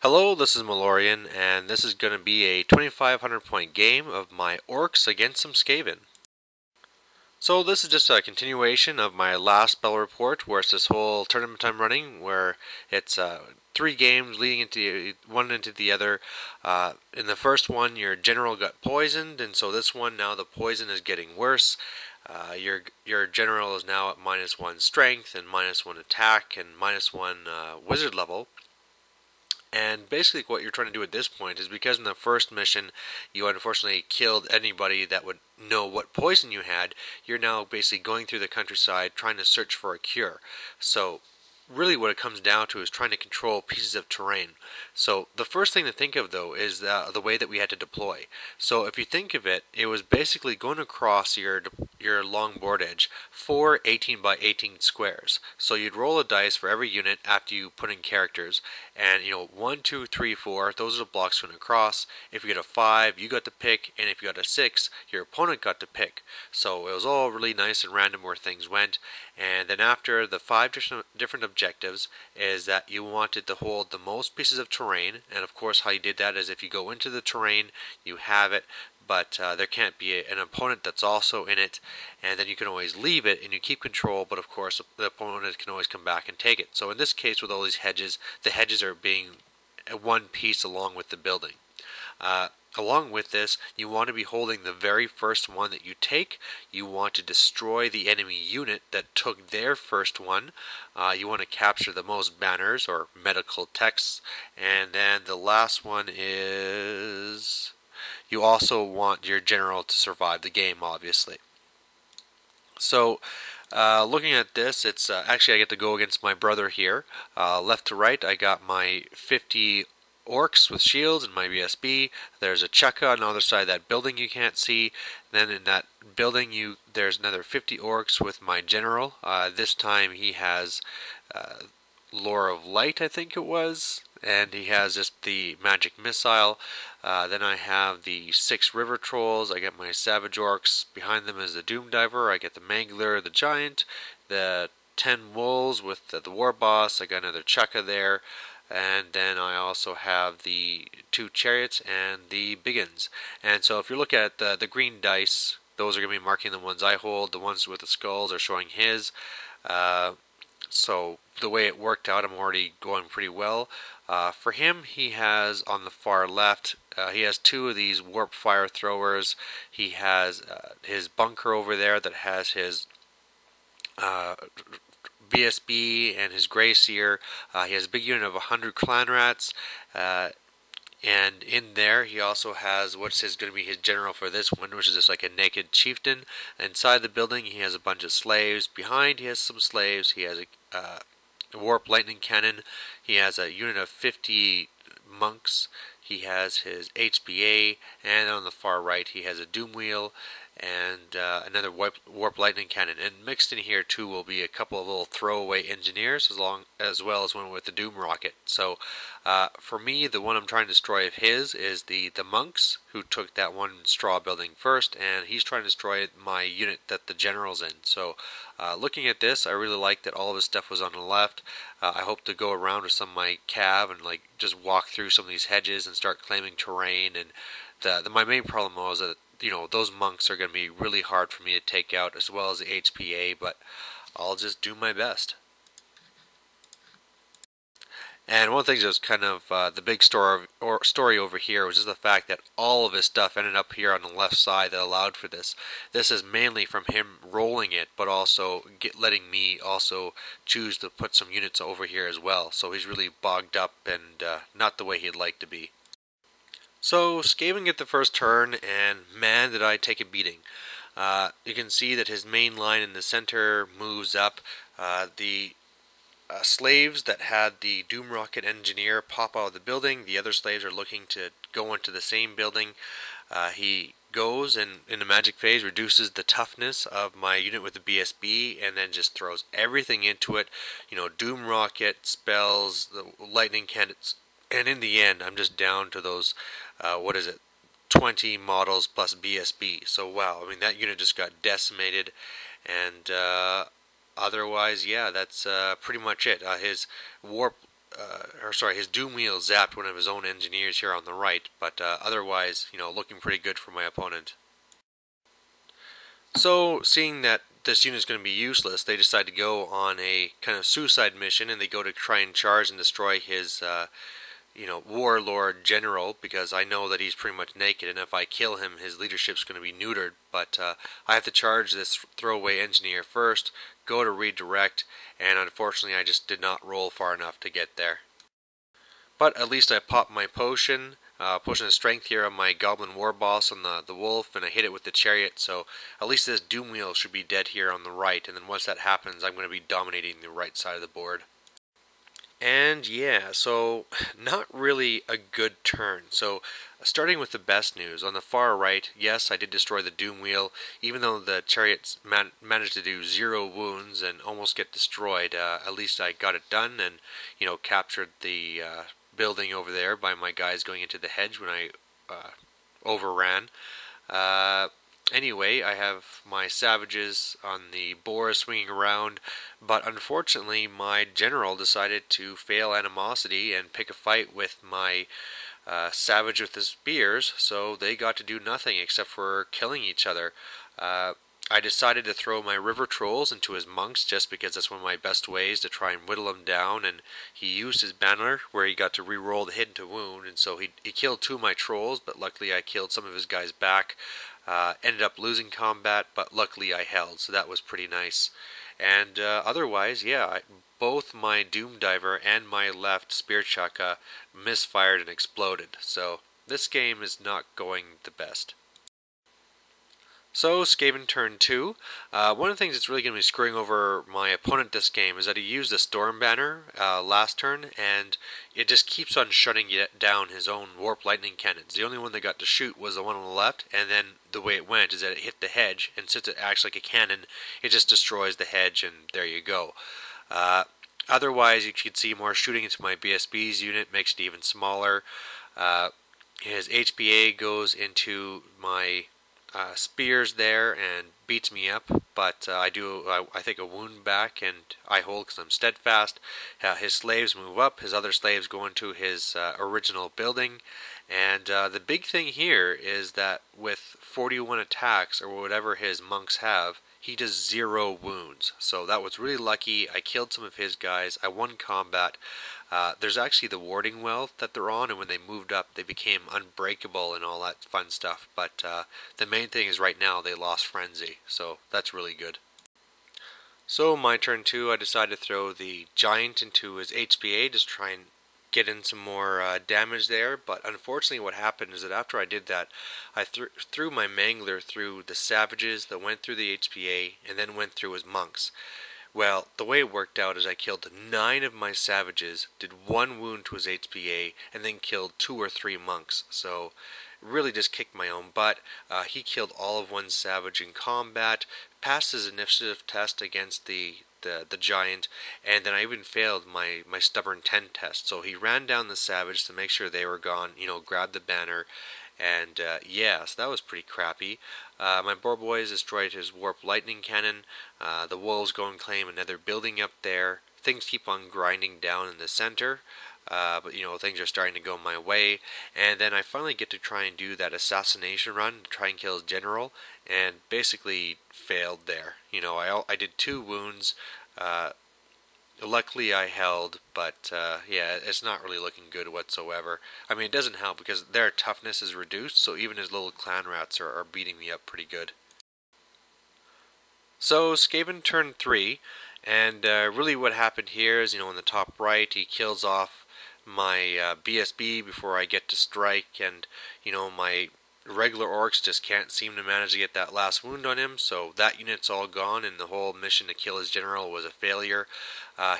Hello, this is Malorian, and this is going to be a 2,500 point game of my Orcs against some Skaven. So this is just a continuation of my last spell report, where it's this whole tournament I'm running, where it's 3 games leading into one into the other. In the first one, your general got poisoned, and so this one now the poison is getting worse. Your general is now at -1 strength and -1 attack and -1 wizard level. And basically what you're trying to do at this point is, because in the first mission you unfortunately killed anybody that would know what poison you had, you're now basically going through the countryside trying to search for a cure. So really what it comes down to is trying to control pieces of terrain. So the first thing to think of, though, is the way that we had to deploy. So if you think of it, it was basically going across your long board edge 4 18 by 18 squares. So you'd roll a dice for every unit after you put in characters, and 1 2 3 4, those are the blocks going across. If you get a 5, you got to pick, and if you got a 6, your opponent got to pick. So it was all really nice and random where things went. And then after the 5 different objectives is that you wanted to hold the most pieces of terrain, and of course how you did that is if you go into the terrain, you have it, but there can't be an opponent that's also in it, and then you can always leave it and you keep control, but of course the opponent can always come back and take it. So in this case, with all these hedges, the hedges are being one piece along with the building. Along with this, you want to be holding the very first one that you take. You want to destroy the enemy unit that took their first one. You want to capture the most banners or medical texts. And then the last one is, you also want your general to survive the game, obviously. So looking at this, it's actually I get to go against my brother here. Left to right, I got my 50 Orcs with shields and my BSB. There's a Chukka on the other side of that building you can't see. Then in that building there's another 50 Orcs with my general. This time he has Lore of Light, I think it was, and he has just the magic missile. Then I have the 6 river trolls. I get my savage orcs. Behind them is the doom diver. I get the mangler, the giant, the 10 wolves with the war boss. I got another Chukka there. And then I also have the 2 chariots and the biggins. And so if you look at the green dice, those are going to be marking the ones I hold. The ones with the skulls are showing his. So the way it worked out, I'm already going pretty well. For him, he has on the far left, he has 2 of these warp fire throwers. He has his bunker over there that has his BSB and his Grey Seer. He has a big unit of 100 clan rats, and in there he also has what's going to be his general for this one, which is just like a naked chieftain. Inside the building he has a bunch of slaves. Behind he has some slaves. He has a warp lightning cannon. He has a unit of 50 monks. He has his HBA, and on the far right he has a doom wheel and another warp lightning cannon. And mixed in here too will be a couple of little throwaway engineers, as well as one with the doom rocket. So for me, the one I'm trying to destroy of his is the monks, who took that one straw building first, and he's trying to destroy my unit that the general's in. So looking at this, I really like that all of his stuff was on the left. I hope to go around with some of my cav and just walk through some of these hedges and start claiming terrain. And my main problem was that those monks are going to be really hard for me to take out, as well as the HPA, but I'll just do my best. And one of the things that was kind of the big story over here was just the fact that all of his stuff ended up here on the left side that allowed for this. This is mainly from him rolling it, but also letting me also choose to put some units over here as well. So he's really bogged up and not the way he'd like to be. So Skaven get the first turn, and man did I take a beating. You can see that his main line in the center moves up. The slaves that had the Doom Rocket Engineer pop out of the building. The other slaves are looking to go into the same building. He goes and in the magic phase reduces the toughness of my unit with the BSB, and then just throws everything into it. Doom Rocket, spells, the lightning cannons. And in the end, I'm just down to those, 20 models plus BSB. So wow, I mean that unit just got decimated, and otherwise, yeah, that's pretty much it. His warp his doom wheel zapped one of his own engineers here on the right, but otherwise, looking pretty good for my opponent. So, seeing that this unit is going to be useless, they decide to go on a kind of suicide mission, and they go to try and charge and destroy his, warlord general, because I know that he's pretty much naked, and if I kill him, his leadership's going to be neutered. But I have to charge this throwaway engineer first, go to redirect, and unfortunately I just did not roll far enough to get there. But at least I popped my potion of strength here on my goblin war boss on the wolf, and I hit it with the chariot, so at least this doom wheel should be dead here on the right, and then once that happens I'm going to be dominating the right side of the board. And yeah, so not really a good turn. So starting with the best news, on the far right, yes, I did destroy the doom wheel, even though the chariots managed to do 0 wounds and almost get destroyed. At least I got it done and, captured the building over there by my guys going into the hedge when I overran. Anyway, I have my savages on the boar swinging around, but unfortunately my general decided to fail animosity and pick a fight with my savage with the spears, so they got to do nothing except for killing each other. I decided to throw my river trolls into his monks just because that's one of my best ways to try and whittle him down, and he used his banner where he got to re-roll the hit into wound, and so he killed 2 of my trolls, but luckily I killed some of his guys back. Ended up losing combat, but luckily I held, so that was pretty nice. And otherwise, yeah, both my Doom Diver and my left Spear Chuck misfired and exploded, so this game is not going the best. So, Skaven turn 2. One of the things that's really going to be screwing over my opponent this game is that he used the Storm Banner last turn, and it just keeps on shutting down his own Warp Lightning Cannons. The only one that got to shoot was the one on the left, and then the way it went is that it hit the hedge, and since it acts like a cannon, it just destroys the hedge, and there you go. Otherwise, you can see more shooting into my BSB's unit, makes it even smaller. His HPA goes into my spears there and beats me up, but I take a wound back and I hold because I'm steadfast. His slaves move up, his other slaves go into his original building, and the big thing here is that with 41 attacks or whatever his monks have, he does 0 wounds, so that was really lucky. I killed some of his guys, I won combat. There's actually the warding well that they're on, and when they moved up they became unbreakable and all that fun stuff, but the main thing is right now they lost frenzy, so that's really good. So my turn 2, I decided to throw the giant into his HPA, just try and get in some more damage there, but unfortunately what happened is that after I did that, I threw my mangler through the savages that went through the HPA and then went through his monks. Well, the way it worked out is I killed 9 of my savages, did 1 wound to his HPA, and then killed 2 or 3 monks, so really just kicked my own butt. He killed all of 1 savage in combat, passed his initiative test against the giant, and then I even failed my stubborn 10 test. So he ran down the savage to make sure they were gone, grabbed the banner, and yeah, so that was pretty crappy. My boar boys destroyed his warp lightning cannon. The wolves go and claim another building up there. Things keep on grinding down in the center, but things are starting to go my way, and then I finally get to try and do that assassination run to try and kill his general, and basically failed there. I did 2 wounds. Luckily I held, but yeah, it's not really looking good whatsoever. I mean, it doesn't help because their toughness is reduced, so even his little clan rats are beating me up pretty good. So Skaven turn 3, and really what happened here is, in the top right, he kills off my BSB before I get to strike, and my regular orcs just can't seem to manage to get that last wound on him, so that unit's all gone, and the whole mission to kill his general was a failure.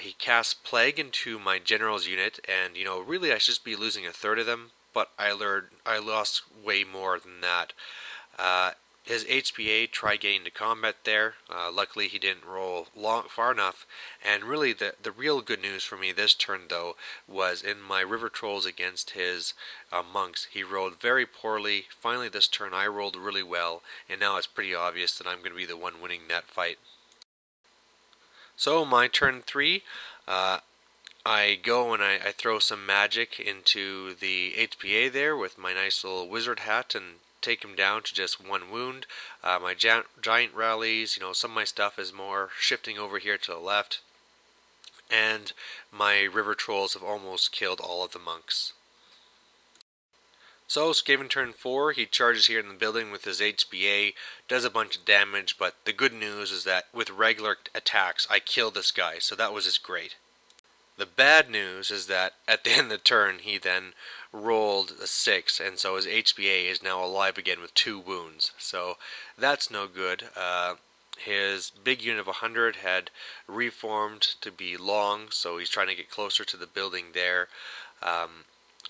He casts Plague into my general's unit, and really I should just be losing a third of them, but I lost way more than that. His HPA tried getting to combat there. Luckily he didn't roll far enough, and really the real good news for me this turn though was in my river trolls against his monks. He rolled very poorly. Finally this turn I rolled really well, and now it's pretty obvious that I'm going to be the one winning that fight. So my turn 3, I go and I throw some magic into the HPA there with my nice little wizard hat and take him down to just one wound. My giant rallies, some of my stuff is more shifting over here to the left. And my river trolls have almost killed all of the monks. So Skaven turn 4, he charges here in the building with his HBA, does a bunch of damage, but the good news is that with regular attacks I kill this guy, so that was just great. The bad news is that at the end of the turn he then rolled a 6, and so his HBA is now alive again with 2 wounds, so that's no good. His big unit of 100 had reformed to be long, so he's trying to get closer to the building there.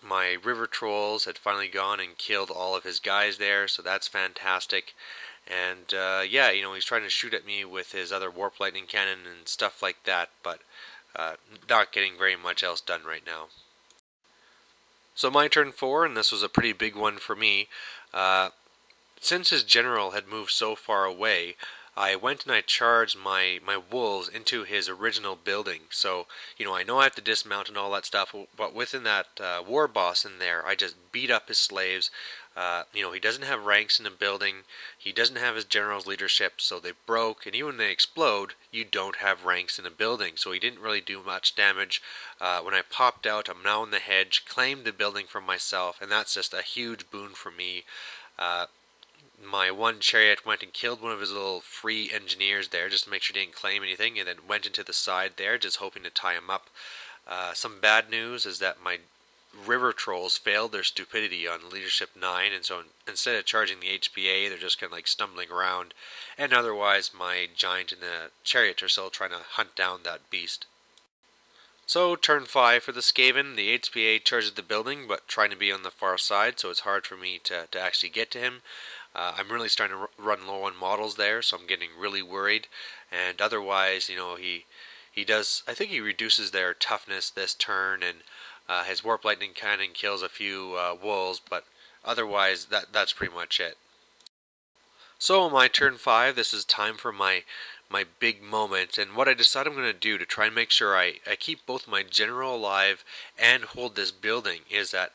My river trolls had finally gone and killed all of his guys there, so that's fantastic. And yeah, he's trying to shoot at me with his other warp lightning cannon and stuff like that, but not getting very much else done right now. So my turn 4, and this was a pretty big one for me. Since his general had moved so far away, I went and I charged my wolves into his original building. So, I know I have to dismount and all that stuff, but within that war boss in there, I just beat up his slaves. He doesn't have ranks in the building. He doesn't have his general's leadership, so they broke. And even when they explode, you don't have ranks in a building. So he didn't really do much damage. When I popped out, I'm now in the hedge, claimed the building for myself, and that's just a huge boon for me. My one chariot went and killed one of his little free engineers there just to make sure he didn't claim anything, and then went into the side there just hoping to tie him up. Some bad news is that my river trolls failed their stupidity on leadership 9, and so instead of charging the HPA, they're just kind of like stumbling around, and otherwise my giant and the chariot are still trying to hunt down that beast. So turn 5 for the Skaven. The HPA charges the building, but trying to be on the far side, so it's hard for me to actually get to him. I'm really starting to run low on models there, so I'm getting really worried. And otherwise, he does. I think he reduces their toughness this turn, and his warp lightning cannon kills a few wolves. But otherwise, that's pretty much it. So my turn 5. This is time for my big moment, and what I decide I'm going to do to try and make sure I keep both my general alive and hold this building is that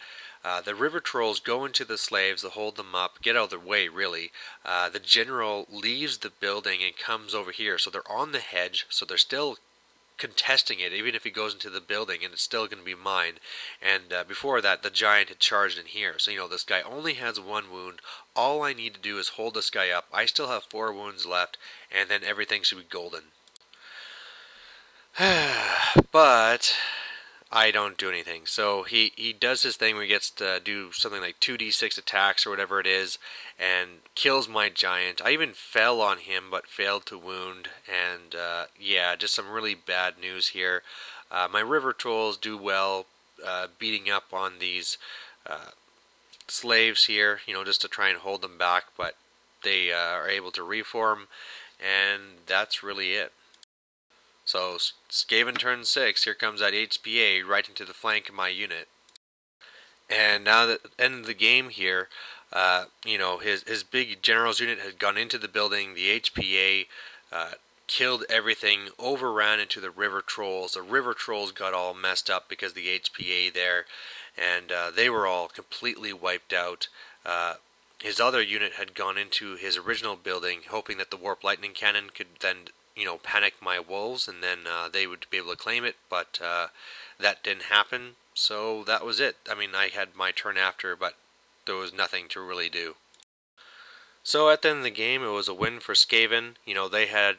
the river trolls go into the slaves to hold them up, get out of their way really. The general leaves the building and comes over here, so they're on the hedge, so they're still contesting it even if he goes into the building, and it's still going to be mine. And before that, the giant had charged in here, so this guy only has 1 wound. All I need to do is hold this guy up. I still have 4 wounds left, and then everything should be golden. But I don't do anything. So he does his thing where he gets to do something like 2d6 attacks or whatever it is, and kills my giant. I even fell on him but failed to wound, and yeah, just some really bad news here. My river trolls do well beating up on these slaves here, just to try and hold them back, but they are able to reform, and that's really it. So Skaven turn 6, here comes that HPA right into the flank of my unit. And now at the end of the game here, his big general's unit had gone into the building. The HPA killed everything, overran into the river trolls. The river trolls got all messed up because of the HPA there, and they were all completely wiped out. His other unit had gone into his original building, hoping that the warp lightning cannon could then panic my wolves, and then they would be able to claim it, but that didn't happen, so that was it. I mean, I had my turn after, but there was nothing to really do. So at the end of the game, it was a win for Skaven. They had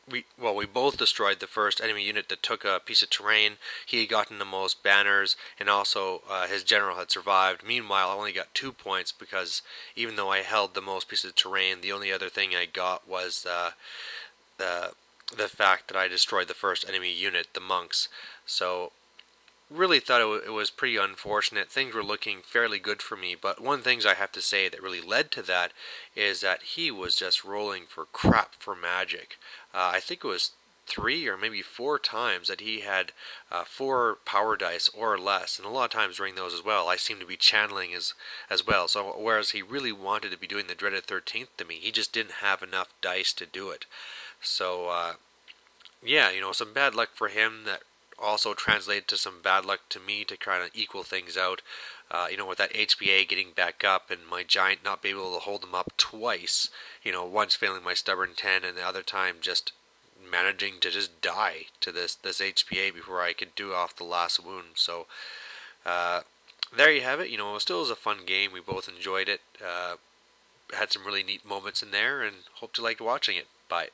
we both destroyed the first enemy unit that took a piece of terrain. He had gotten the most banners, and also his general had survived. Meanwhile, I only got 2 points because even though I held the most pieces of terrain, the only other thing I got was the fact that I destroyed the first enemy unit, the monks. So really thought it was pretty unfortunate. Things were looking fairly good for me, but one of the things I have to say that really led to that is that he was just rolling for crap for magic. I think it was 3 or maybe 4 times that he had 4 power dice or less, and a lot of times during those as well I seemed to be channeling as well. So whereas he really wanted to be doing the dreaded 13th to me, he just didn't have enough dice to do it. So yeah, some bad luck for him that also translated to some bad luck to me to kind of equal things out. With that HPA getting back up and my giant not being able to hold them up twice. Once failing my stubborn 10 and the other time just managing to just die to this HPA before I could do off the last wound. So there you have it. It still was a fun game. We both enjoyed it. Had some really neat moments in there, and hope you liked watching it. Bye.